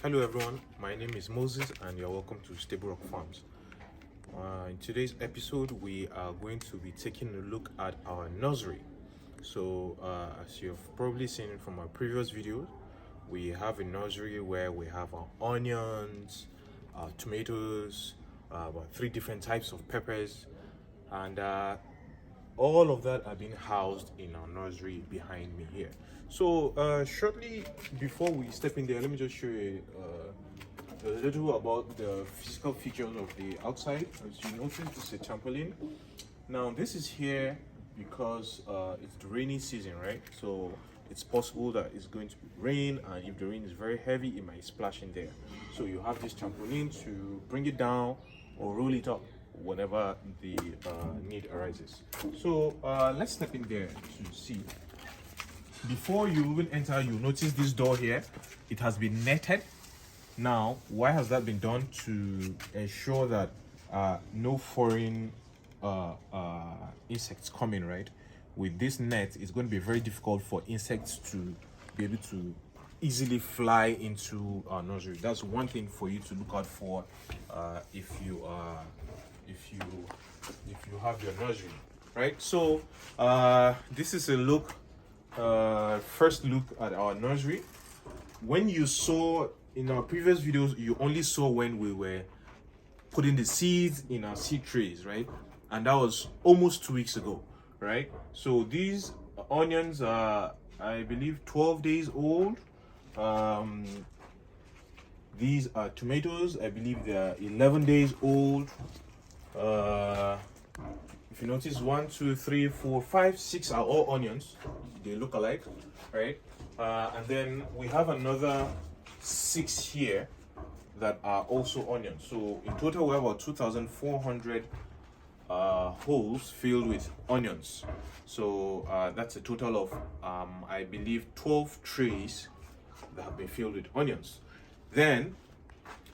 Hello everyone, my name is Moses and you're welcome to Stable Rock Farms. In today's episode, we are going to be taking a look at our nursery. So as you've probably seen from our previous video, we have a nursery where we have our onions, our tomatoes, about 3 different types of peppers, and all of that are being housed in our nursery behind me here. So shortly before we step in there, let me just show you a little about the physical features of the outside. As you notice, this is a trampoline. Now this is here because it's the rainy season, right? So it's possible that it's going to rain, and if the rain is very heavy, it might splash in there. So you have this trampoline to bring it down or roll it up whenever the need arises. So let's step in there to see. Before you even enter, you notice this door here. It has been netted. Now, why has that been done? To ensure that no foreign insects come in, right? With this net, it's going to be very difficult for insects to be able to easily fly into our nursery. That's one thing for you to look out for if you have your nursery, right? So this is a look, first look at our nursery. When you saw in our previous videos, you only saw when we were putting the seeds in our seed trays, right? And that was almost 2 weeks ago, right? So these onions are, I believe, 12 days old. These are tomatoes. I believe they are 11 days old. If you notice, 1, 2, 3, 4, 5, 6 are all onions. They look alike, right? And then we have another 6 here that are also onions. So in total, we have about 2,400 holes filled with onions. So that's a total of, I believe, 12 trays that have been filled with onions. Then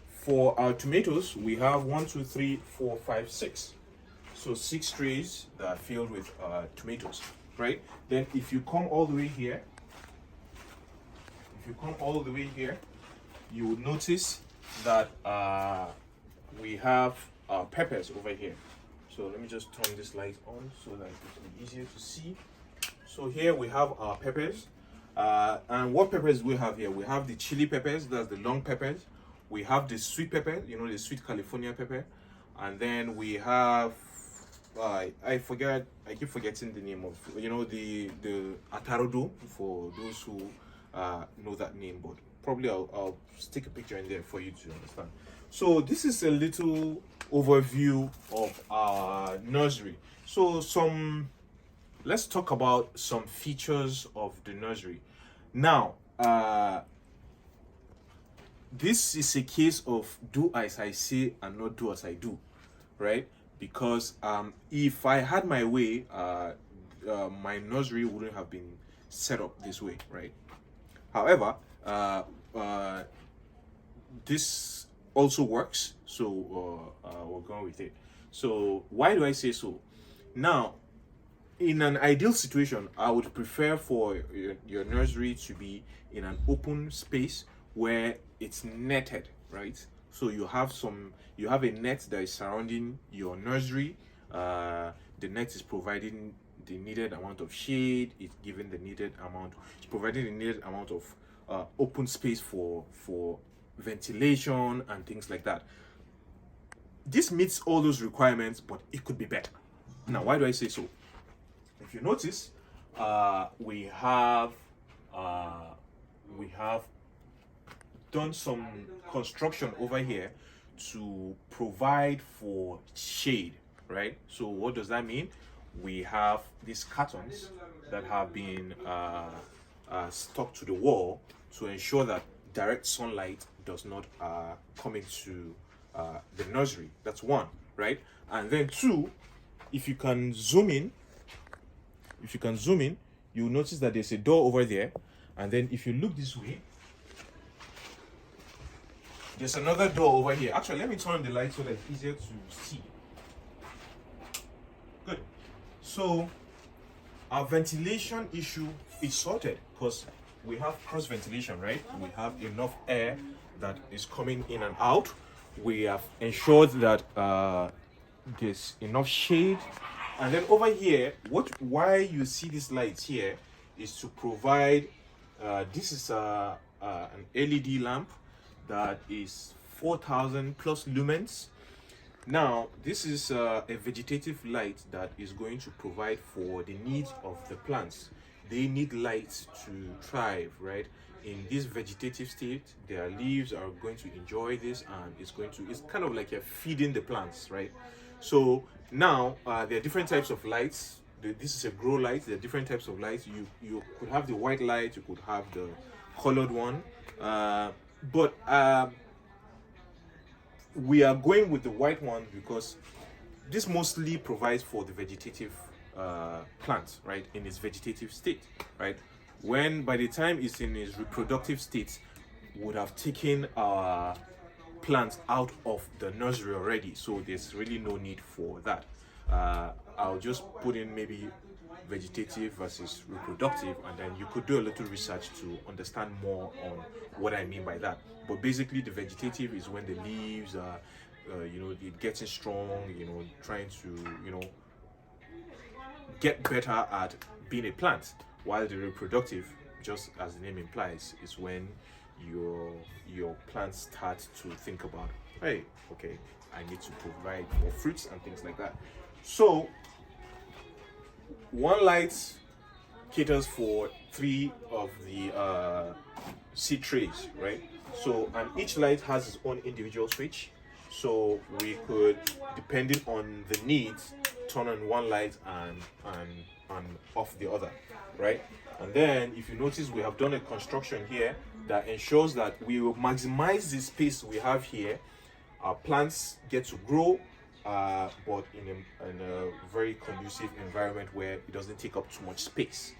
for our tomatoes, we have 1, 2, 3, 4, 5, 6. So 6 trays that are filled with tomatoes, right? Then if you come all the way here, you will notice that we have peppers over here. So let me just turn this light on so that it will be easier to see. So here we have our peppers. And what peppers we have here? We have the chili peppers, that's the long peppers. We have the sweet pepper, you know, the sweet California pepper. And then we have, I keep forgetting the name of, you know, the atarudo, for those who know that name, but probably I'll stick a picture in there for you to understand. So this is a little overview of our nursery. So let's talk about some features of the nursery. Now, this is a case of do as I say and not do as I do, right? Because if I had my way, my nursery wouldn't have been set up this way, right? However, this also works, so we're going with it. So why do I say so? Now, in an ideal situation, I would prefer for your nursery to be in an open space where it's netted, right? So you have a net that is surrounding your nursery. The net is providing the needed amount of shade. It's providing the needed amount of open space for ventilation and things like that. This meets all those requirements, but it could be better. Now, why do I say so? If you notice, we have done some construction over here to provide for shade, right? So what does that mean? We have these cartons that have been stuck to the wall to ensure that direct sunlight does not come into the nursery. That's one, right? And then two, if you can zoom in, you'll notice that there's a door over there. And then if you look this way, there's another door over here. Actually, let me turn on the light so that it's easier to see. Good. So our ventilation issue is sorted because we have cross ventilation, right? We have enough air that is coming in and out. We have ensured that there's enough shade. And then over here, why you see this light here is to provide, this is an LED lamp that is 4,000 plus lumens. Now, this is a vegetative light that is going to provide for the needs of the plants. They need light to thrive, right? In this vegetative state, their leaves are going to enjoy this, and it's kind of like you're feeding the plants, right? So now there are different types of lights. This is a grow light. There are different types of lights. You could have the white light, you could have the colored one, but we are going with the white one because this mostly provides for the vegetative plant, right, in its vegetative state, right? When by the time it's in its reproductive state, would have taken our plants out of the nursery already, so there's really no need for that. I'll just put in maybe vegetative versus reproductive, and then you could do a little research to understand more on what I mean by that. But basically, the vegetative is when the leaves are it getting strong, trying to get better at being a plant, while the reproductive, just as the name implies, is when your plants start to think about, hey, okay, I need to provide more fruits and things like that. So one light caters for 3 of the seed trays, right? So, and each light has its own individual switch, so we could, depending on the needs, turn on one light and off the other, right? And then if you notice, we have done a construction here that ensures that we will maximize the space we have here. Our plants get to grow, but in a very conducive environment where it doesn't take up too much space,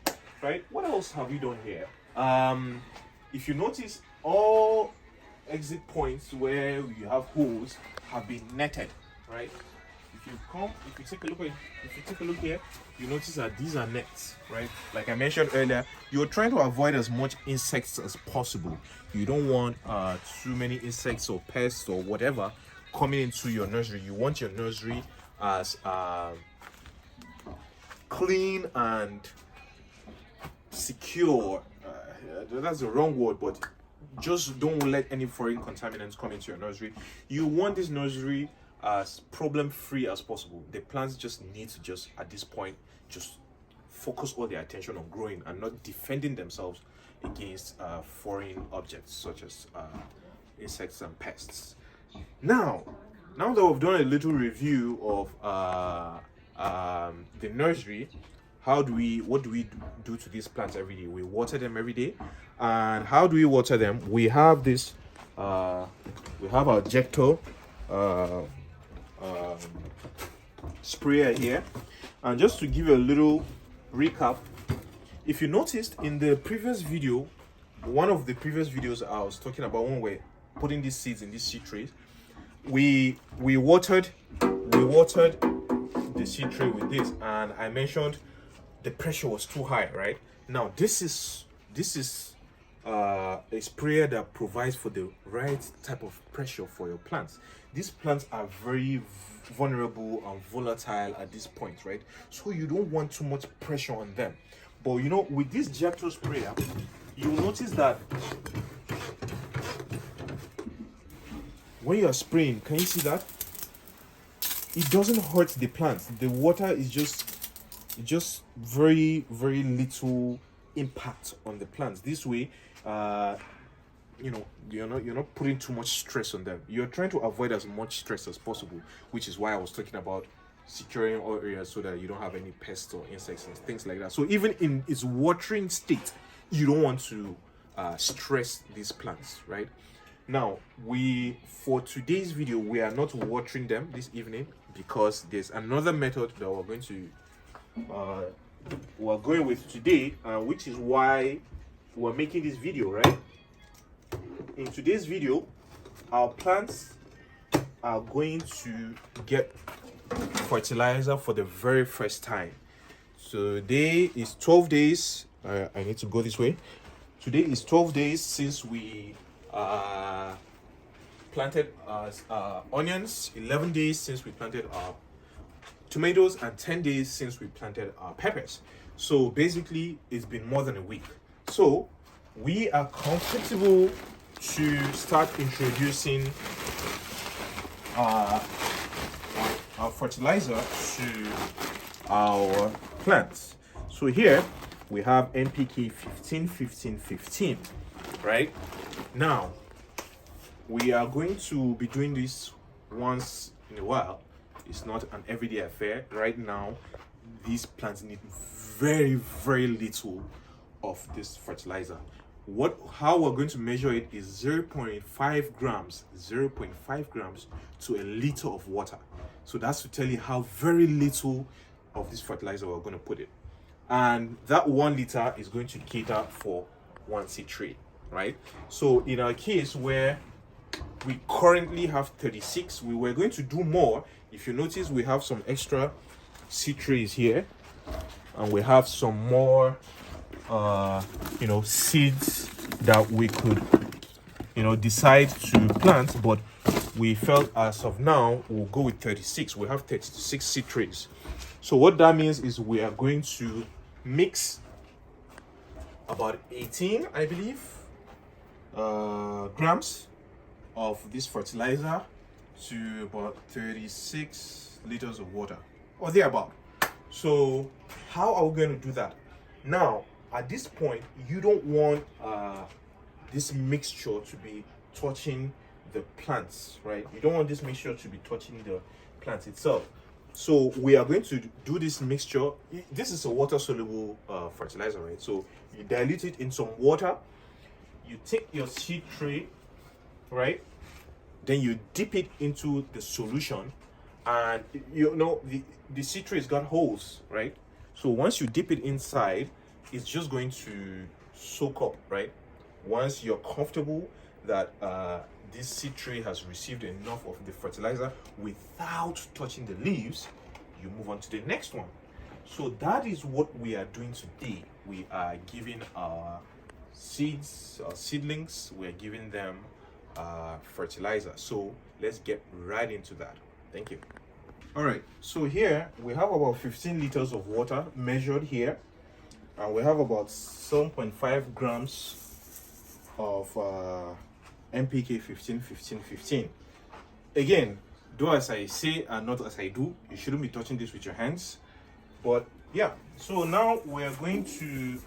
right? What else have we done here? If you notice, all exit points where you have holes have been netted, right? If you take a look here, you notice that these are nets, right? Like I mentioned earlier, you're trying to avoid as much insects as possible. You don't want too many insects or pests or whatever coming into your nursery. You want your nursery as clean and secure. That's the wrong word, but just don't let any foreign contaminants come into your nursery. You want this nursery as problem-free as possible. The plants just need to just, at this point, just focus all their attention on growing and not defending themselves against foreign objects such as insects and pests. Now that we've done a little review of the nursery, what do we do to these plants every day? We water them every day. And how do we water them? We have this we have our Jecto sprayer here. And just to give you a little recap, if you noticed in the previous video, one of the previous videos I was talking about, when we're putting these seeds in these seed trays, we watered the seed tray with this, and I mentioned the pressure was too high, right? Now this is a sprayer that provides for the right type of pressure for your plants. These plants are very vulnerable and volatile at this point, right? So you don't want too much pressure on them. But with this Jecto sprayer, you'll notice that when you're spraying, can you see that? It doesn't hurt the plants. The water is just very, very little impact on the plants. This way, you're not putting too much stress on them. You're trying to avoid as much stress as possible, which is why I was talking about securing all areas so that you don't have any pests or insects and things like that. So even in its watering state, you don't want to stress these plants, right? Now, for today's video, we are not watering them this evening because there's another method that we're going with today, which is why we're making this video, right? In today's video, our plants are going to get fertilizer for the very first time. So today is 12 days. I need to go this way. Today is 12 days since we planted onions, 11 days since we planted our tomatoes, and 10 days since we planted our peppers. So basically, it's been more than a week. So we are comfortable to start introducing our fertilizer to our plants. So here we have NPK 15 15 15, right? Now we are going to be doing this once in a while. It's not an everyday affair. Right now these plants need very little of this fertilizer. How we're going to measure it is 0.5 grams to a liter of water. So that's to tell you how very little of this fertilizer we're going to put in. And that 1 liter is going to cater for 1 seed tray, right? So in our case where we currently have 36, we were going to do more. If you notice, we have some extra seed trays here, and we have some more seeds that we could decide to plant, but we felt as of now we'll go with 36. We have 36 seed trays. So what that means is we are going to mix about 18, I believe, grams of this fertilizer to about 36 liters of water, or thereabout. So how are we going to do that? Now at this point, you don't want this mixture to be touching the plants, right? You don't want this mixture to be touching the plant itself. So we are going to do this mixture. This is a water soluble fertilizer, right? So you dilute it in some water, you take your seed tray, right? Then you dip it into the solution, and the seed tray has got holes, right? So once you dip it inside, it's just going to soak up, right? Once you're comfortable that this seed tray has received enough of the fertilizer without touching the leaves, you move on to the next one. So that is what we are doing today. We are giving our seedlings, we are giving them fertilizer. So let's get right into that. Thank you. All right, so here we have about 15 liters of water measured here, and we have about 7.5 grams of NPK 15 15 15. Again, do as I say and not as I do. You shouldn't be touching this with your hands. But yeah, so now we're going to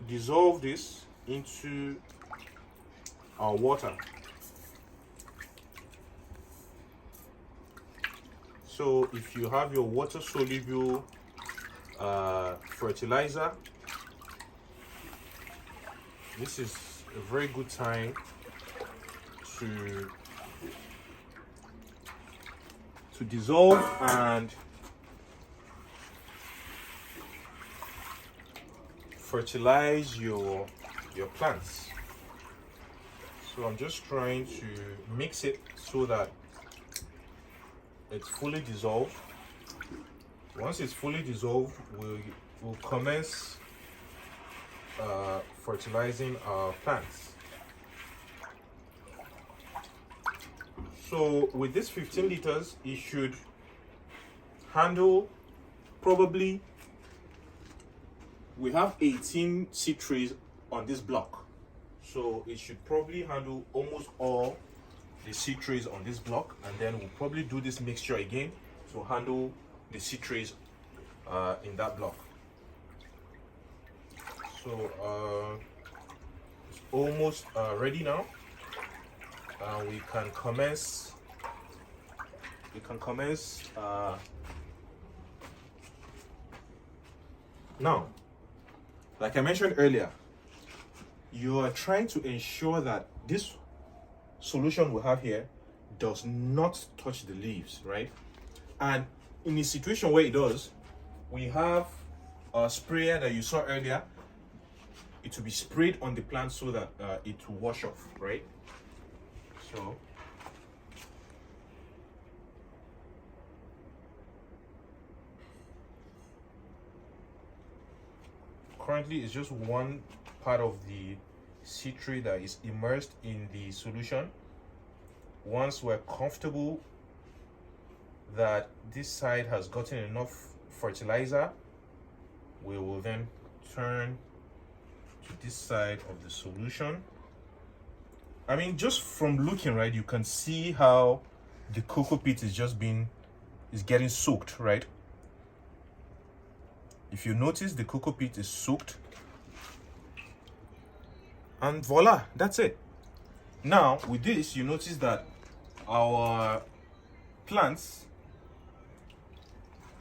dissolve this into our water. So if you have your water soluble fertilizer, this is a very good time to dissolve and fertilize your plants. So I'm just trying to mix it so that it's fully dissolved. Once it's fully dissolved, we'll commence fertilizing our plants. So with this 15 liters, it should handle probably, we have 18 seed trays on this block. So it should probably handle almost all the seed trays on this block, and then we'll probably do this mixture again to handle the seed trays in that block. So it's almost ready now. We can commence. Now, like I mentioned earlier, you are trying to ensure that this solution we have here does not touch the leaves, right? And in a situation where it does, we have a sprayer that you saw earlier. It will be sprayed on the plant so that it will wash off, right? So currently it's just one part of the seed tray that is immersed in the solution. Once we're comfortable that this side has gotten enough fertilizer, we will then turn to this side of the solution. I mean, just from looking, right, you can see how the cocoa peat is getting soaked, right? If you notice, the cocoa peat is soaked, and voila, that's it. Now with this, you notice that our plants,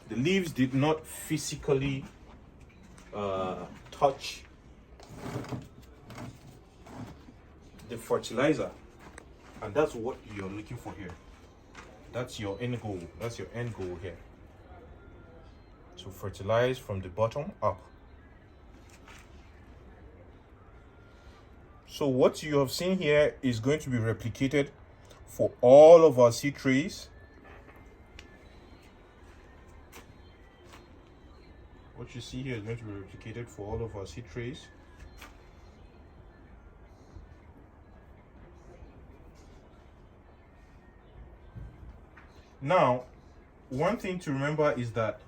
the leaves did not physically touch the fertilizer, and that's what you're looking for here. That's your end goal. That's your end goal here, to fertilize from the bottom up. So what you have seen here is going to be replicated for all of our seed trays. What you see here is going to be replicated for all of our seed trays. Now, one thing to remember is that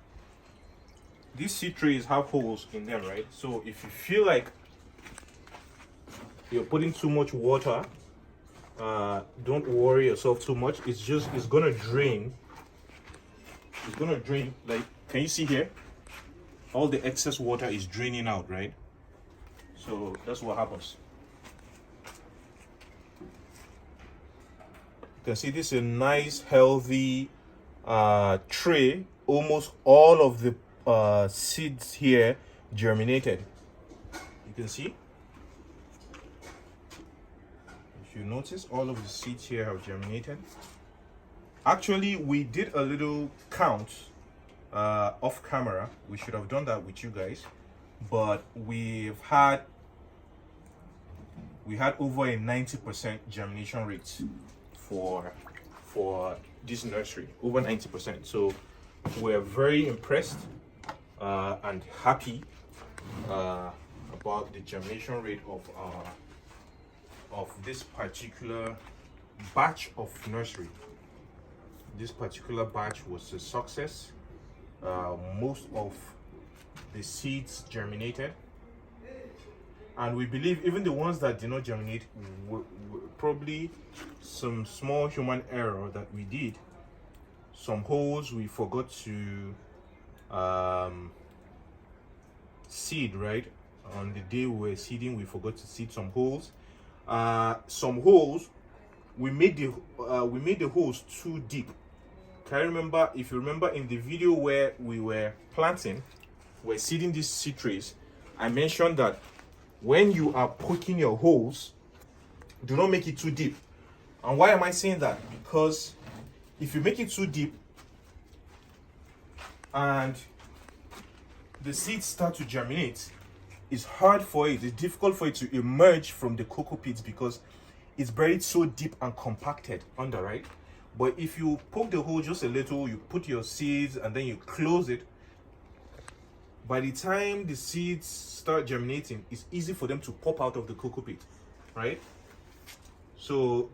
these seed trays have holes in them, right? So if you feel like you're putting too much water, don't worry yourself too much. It's gonna drain. It's gonna drain. Like, can you see here? All the excess water is draining out, right? So that's what happens. You can see this is a nice, healthy tray. Almost all of the seeds here germinated. You can see. If you notice, all of the seeds here have germinated. Actually, we did a little count off camera. We should have done that with you guys, but we had over a 90% germination rate for this nursery, over 90%. So we're very impressed and happy about the germination rate of this particular batch of nursery. This particular batch was a success. Most of the seeds germinated, and we believe even the ones that did not germinate were probably some small human error that we did. Some holes we forgot to seed, right? On the day we were seeding, we forgot to seed some holes. Some holes we made the holes too deep. Can you remember? If you remember in the video where we were planting, we're seeding these seed trays, I mentioned that when you are poking your holes, do not make it too deep. And why am I saying that? Because if you make it too deep and the seeds start to germinate, it's hard for it, it's difficult for it to emerge from the cocoa pits because it's buried so deep and compacted under, right? But if you poke the hole just a little, you put your seeds and then you close it, by the time the seeds start germinating, it's easy for them to pop out of the cocoa pit, right? So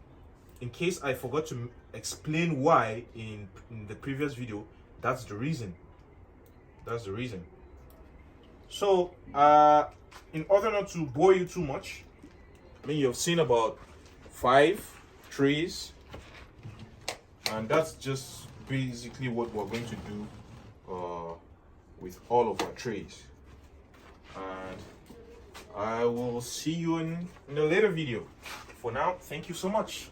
in case I forgot to explain why in the previous video, that's the reason. That's the reason. So in order not to bore you too much, I mean, you've seen about 5 trays, and that's just basically what we're going to do with all of our trays. And I will see you in a later video. For now, thank you so much.